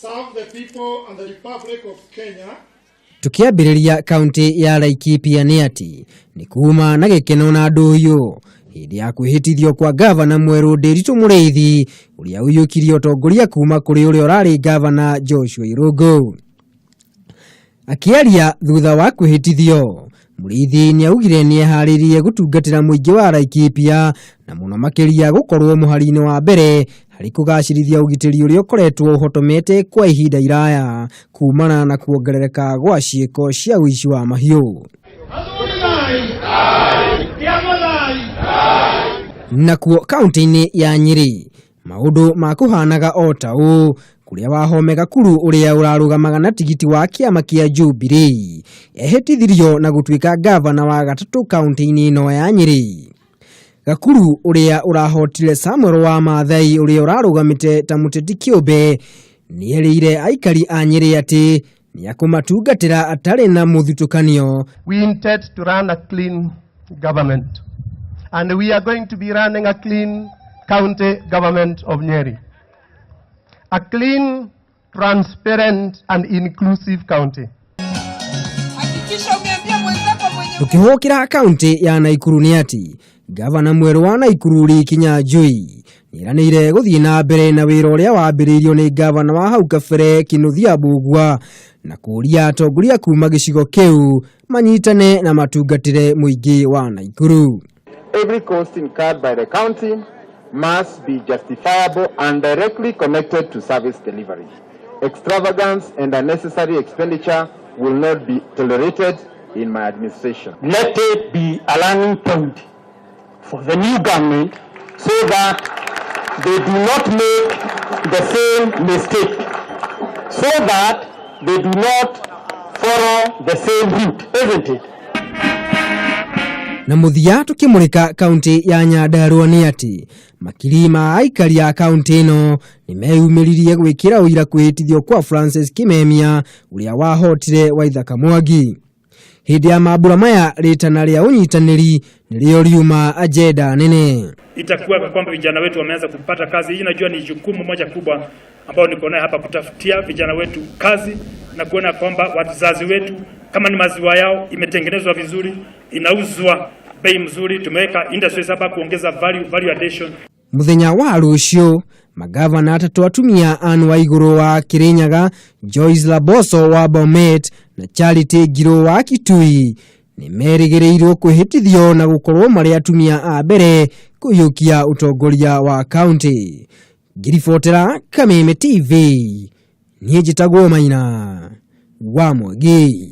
serve the people and the Republic of Kenya. Tukiambĩrĩria kaunti ya Laikipia nĩ ati nĩ kuuma na gĩkeno na ndũhiũ hĩndĩ ya kwihitithio kwa ngavana mwerũ Nderitu Mũrĩithi ũrĩa ũiyũkirie ũtongoria kuuma kũrĩ ũrĩa ũrarĩ ngavana Joshua Irungu. Akĩaria thutha wa kwihitithio, Mũrĩithi nĩ augire nĩ eharĩirie gũtungatĩra mũingĩ wa Laikipia na mũno makĩria gũkorwo mũhari-inĩ wa mbere harĩ kugacirithia ũgitĩri ũrĩa ũkoretwo ũhotomete kwa ihinda iraya kumana na kuongerereka gwa ciĩko cia ũici wa mahiũ. Nakuo kaunti-ini ya Nyeri maũndũ makũhanaga o ta ũũ kũrĩa Wahome Gakuru ũrĩa ũrarũgamaga na tigiti wa kĩama kĩa Jubilee ehĩtithirio na gũtuĩka ngavana wa gatatũ kaunti-inĩ ĩno ya Nyeri. Gakuru ũrĩa ũrahotire Samuel wa Maathai ũrĩa ũrarũgamĩte ta mũteti kĩũmbe nĩ erĩire aikari a Nyeri atĩ nĩ akumatungatira atarĩ na mũthutũkanio. We intend to run a clean government and we are going to be running a clean county government of Nyeri. A clean, transparent and inclusive county. Tukihokera kaunti ya Naikuru nĩ ati gavana mwerũ wa Naikuru Kinyanjui nĩranĩire gũthiĩ na mbere na wĩra ũrĩa wambĩrĩirio nĩ gavana wa hau kabere Kĩnuthia Mbugua na kũria atongoria kuuma gĩcigo kĩu manyitane na matungatĩre mũingĩ wa Naikuru. Every cost incurred by the county must be justifiable and directly connected to service delivery. Extravagance and unnecessary expenditure will not be tolerated in my administration. Let it be a learning point for the new government so that they do not make the same mistake, so that they do not follow the same route, isn't it? Na muthia tukimurika kaunti ya Nyandarua nĩ ati makiri ma aikari a kaunti ĩno nĩ meyumĩririe gwĩkĩra ũira kwĩhĩtithio kwa Francis Kimemia ũrĩa wahotire Waithaka Mwangi. Hĩndĩ ya mambura maya rĩtana rĩa ũnyitanĩri nĩrĩo riuma ajenda nene. Itakuwa kwamba vijana wetu wameanza kupata kazi. Hii najua ni jukumu moja kubwa ambao niko nayo hapa, kutafutia vijana wetu kazi na kuona kwamba wazazi wetu kama ni maziwa yao imetengenezwa vizuri, inauzwa bei mzuri. Tumeweka industries hapa kuongeza value addition. Muthenya wa rũciũ magavana atatũ atumia Anne Waigũrũ wa Kirinyaga, Joyce Laboso wa Bomet na Charity Ngirũ wa Kitui nĩ merĩgĩrĩirwo kwĩhĩtithio na gũkorwo marĩ atumia a mbere kũiyũkia ũtongoria wa kaunti. Ngiribotera Kameme TV, niĩ njĩtagwo Maina wa Mwangi.